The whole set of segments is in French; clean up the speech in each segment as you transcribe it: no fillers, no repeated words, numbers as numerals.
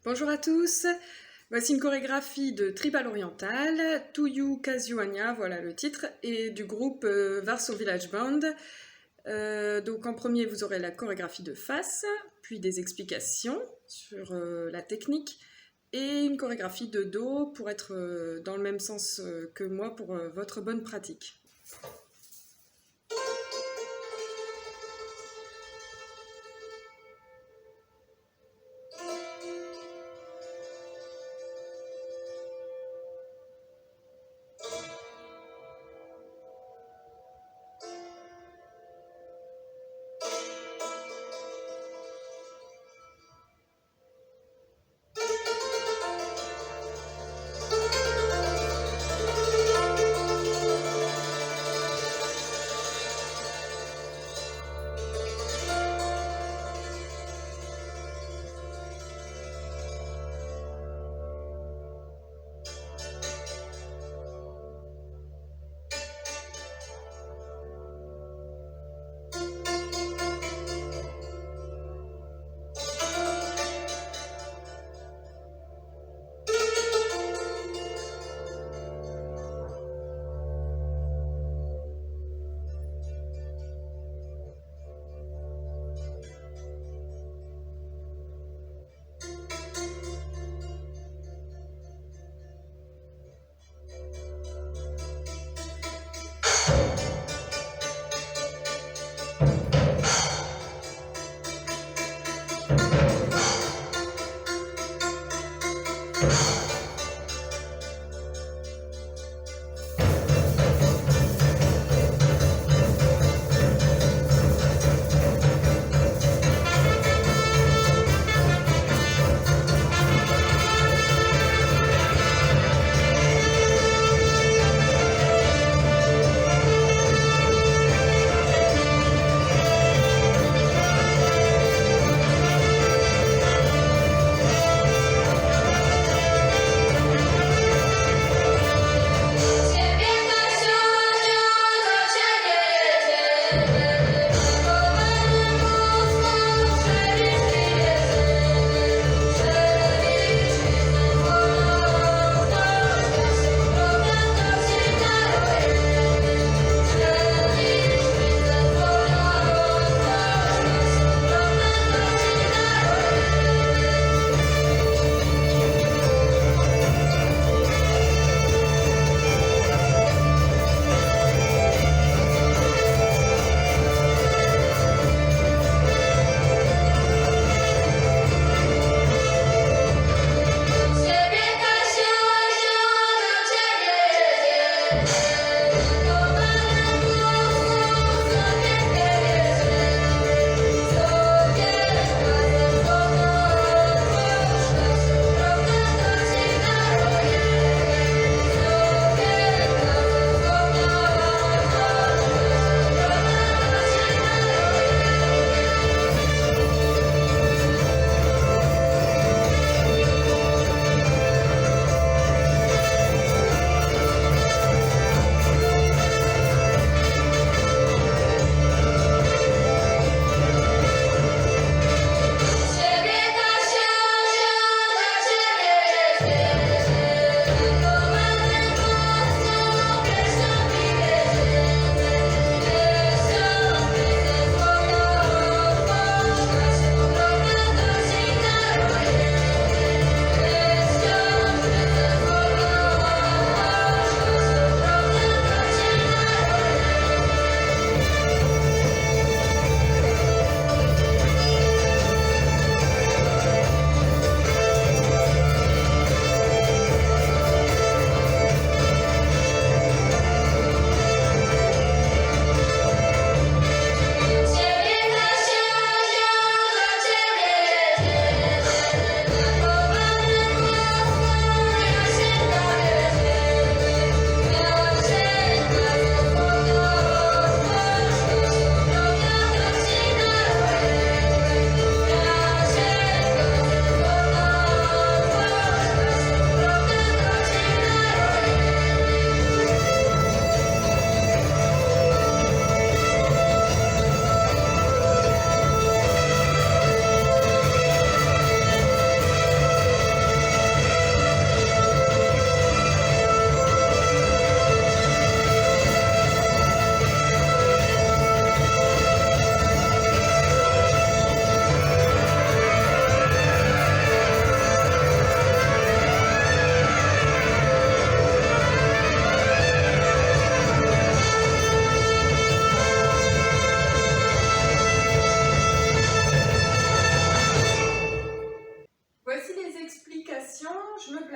Bonjour à tous, voici une chorégraphie de Tribal Oriental, Tuyu Kazuanya, voilà le titre, et du groupe Warsaw Village Band. Donc en premier vous aurez la chorégraphie de face, puis des explications sur la technique, et une chorégraphie de dos pour être dans le même sens que moi pour votre bonne pratique.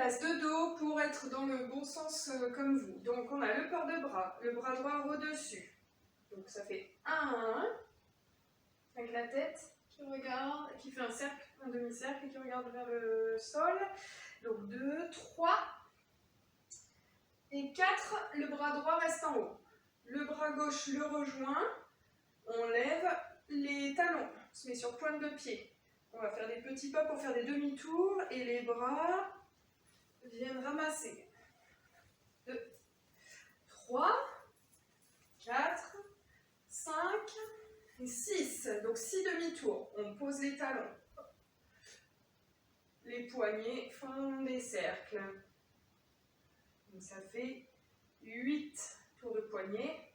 place de dos pour être dans le bon sens comme vous. Donc on a le port de bras, le bras droit au-dessus. Donc ça fait 1, avec la tête qui regarde, qui fait un cercle, un demi-cercle et qui regarde vers le sol. Donc 2, 3 et 4, le bras droit reste en haut. Le bras gauche le rejoint, on lève les talons, on se met sur pointe de pied. On va faire des petits pas pour faire des demi-tours et les bras viennent ramasser. 2, 3, 4, 5 et 6. Donc 6 demi-tours. On pose les talons. Les poignets font des cercles. Donc ça fait 8 tours de poignet.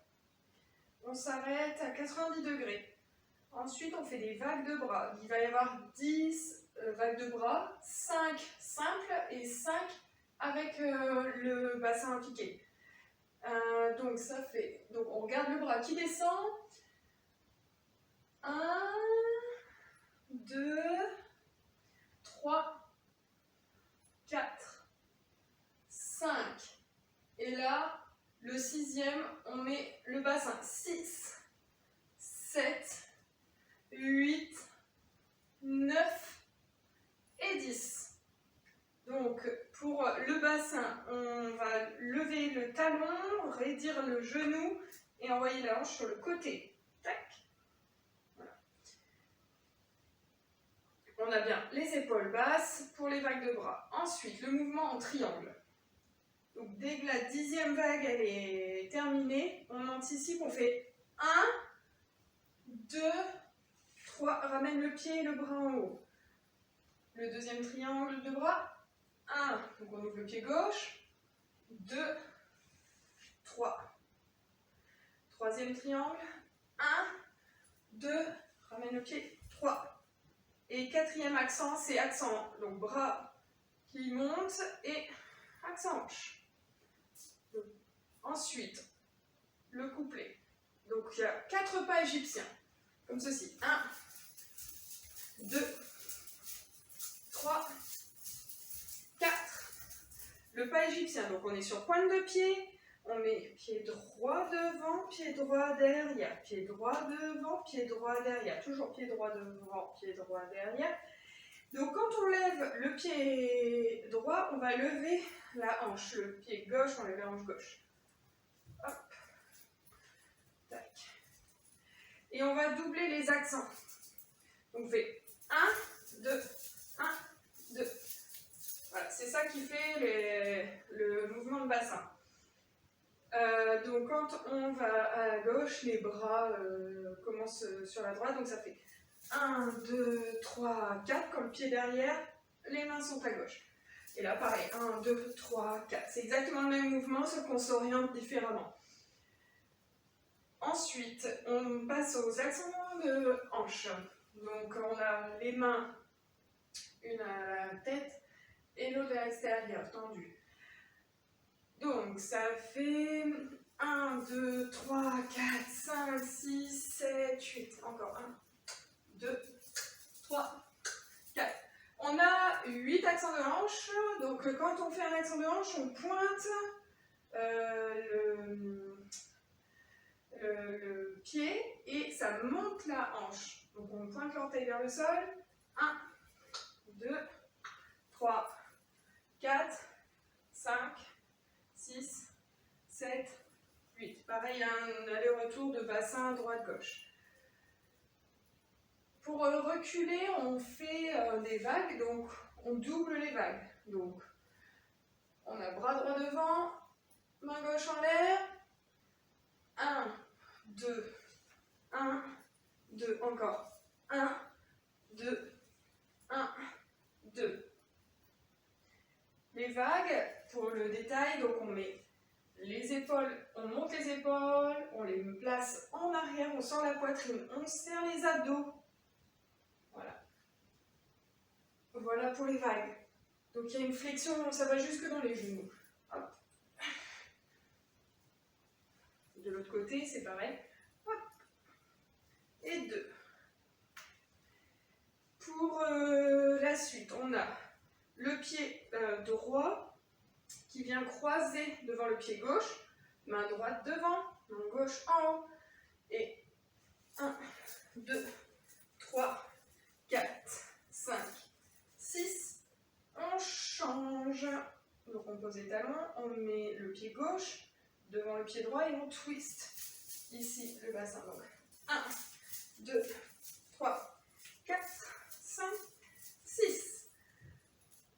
On s'arrête à 90 degrés. Ensuite, on fait des vagues de bras. Il va y avoir 10 vagues de bras, 5 simples et 5 avec le bassin impliqué. Donc ça fait, donc on regarde le bras qui descend. 1, 2, 3, 4, 5. Et là, le 6e, on met le bassin. 6, 7, 8, 9 et 10. Donc pour le bassin, on va lever le talon, raidir le genou et envoyer la hanche sur le côté. Tac. Voilà. On a bien les épaules basses pour les vagues de bras. Ensuite, le mouvement en triangle. Donc dès que la 10e vague elle est terminée, on anticipe, on fait 1, 2, 3, ramène le pied et le bras en haut. Le deuxième triangle de bras, 1, donc on ouvre le pied gauche, 2, 3. Troisième triangle, 1, 2, ramène le pied, 3. Et quatrième accent, c'est accent, donc bras qui monte et accent hanche. Ensuite, le couplet. Donc il y a 4 pas égyptiens, comme ceci. 1, 2, 3, 4. Le pas égyptien, donc on est sur pointe de pied, on met pied droit devant, pied droit derrière, pied droit devant, pied droit derrière, toujours pied droit devant, pied droit derrière. Donc quand on lève le pied droit, on va lever la hanche, le pied gauche, on lève la hanche gauche. Hop. Tac. Et on va doubler les accents. Donc on fait 1, 2, 1, 2. Voilà, c'est ça qui fait le mouvement de bassin. Donc quand on va à gauche, les bras commencent sur la droite, donc ça fait 1, 2, 3, 4, comme le pied derrière, les mains sont à gauche. Et là pareil, 1, 2, 3, 4. C'est exactement le même mouvement, sauf qu'on s'oriente différemment. Ensuite, on passe aux accents de hanche. Donc on a les mains, une à la tête et l'autre à l'extérieur, tendue. Donc ça fait 1, 2, 3, 4, 5, 6, 7, 8. Encore 1, 2, 3, 4. On a 8 accents de hanche. Donc quand on fait un accent de hanche, on pointe le pied et ça monte la hanche. Donc on pointe l'orteil vers le sol. 1, 2, 3, 4, 5, 6, 7, 8. Pareil, un aller-retour de bassin droite-gauche. Pour reculer, on fait des vagues, donc on double les vagues. Donc, on a bras droit devant, main gauche en l'air. 1, 2, 1, 2, encore. 1, 2, 1, 2. Les vagues, pour le détail, donc on met les épaules, on monte les épaules, on les place en arrière, on sent la poitrine, on serre les abdos. Voilà. Voilà pour les vagues. Donc il y a une flexion, ça va jusque dans les genoux. Hop. De l'autre côté, c'est pareil. Hop. Et 2. Pour la suite, on a le pied droit qui vient croiser devant le pied gauche, main droite devant, main gauche en haut, et 1, 2, 3, 4, 5, 6, on change. Donc on pose les talons, on met le pied gauche devant le pied droit et on twist ici le bassin. Donc 1, 2, 3, 4, 5, 6.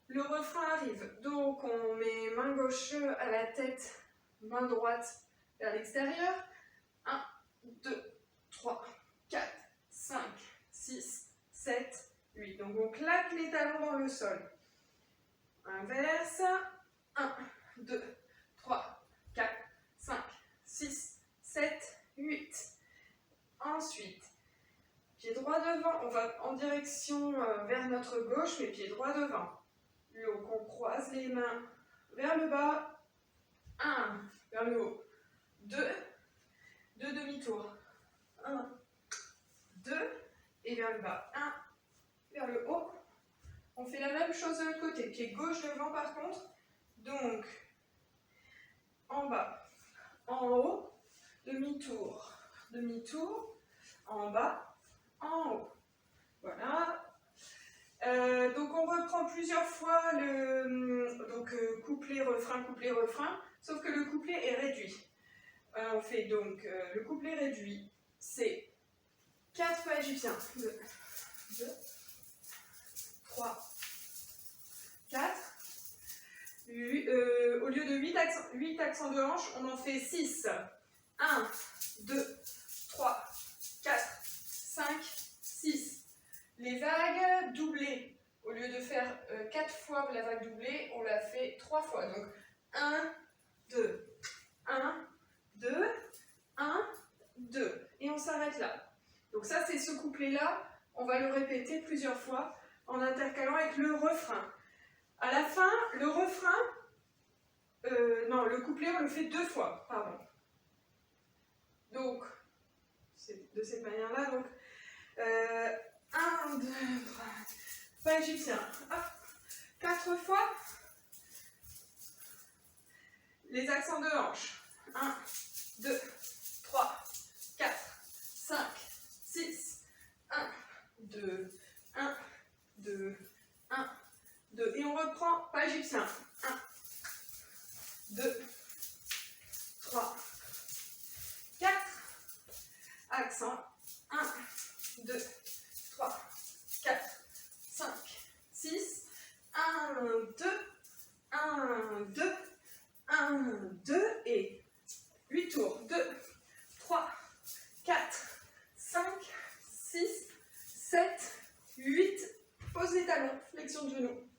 Le refrain arrive, donc on met main gauche à la tête, main droite vers l'extérieur. 1, 2, 3, 4, 5, 6, 7, 8. Donc on claque les talons dans le sol. Inverse. 1, 2, 3, 4, 5, 6, 7, 8. Ensuite, pied droit devant, on va en direction vers notre gauche, mais pied droit devant. Donc on croise les mains vers le bas. 1, vers le haut. 2, demi-tours. 1, 2, et vers le bas. 1, vers le haut. On fait la même chose de l'autre côté. Pied gauche devant par contre. Donc, en bas, en haut, demi-tour, demi-tour, en bas, en haut. Voilà. Donc on reprend plusieurs fois le couplet, refrain, sauf que le couplet est réduit. On fait donc le couplet réduit, c'est 4 pas égyptiens. 2, 3, 4. Au lieu de 8 accents de hanche, on en fait 6. 1, 2, 3, 4, 5, 6. Les vagues doublées, au lieu de faire 4 fois la vague doublée, on la fait 3 fois. Donc 1, 2, 1, 2, 1, 2. Et on s'arrête là. Donc ça, c'est ce couplet-là. On va le répéter plusieurs fois en intercalant avec le refrain. À la fin, le refrain, le couplet, on le fait 2 fois, pardon. Donc, c'est de cette manière-là, donc, 1, 2, 3, pas égyptien, hop, 4 fois, les accents de hanche, 1, 2, 3, 4, 5, 6, 1, 2, 1, 2, 1, 2, et on reprend, pas égyptien, 1, 2, 3, 4, accent, 1, 2, 3, 4, 5, 6, 1, 2, 1, 2, 1, 2, et 8 tours, 2, 3, 4, 5, 6, 7, 8, pose les talons, flexion de genou.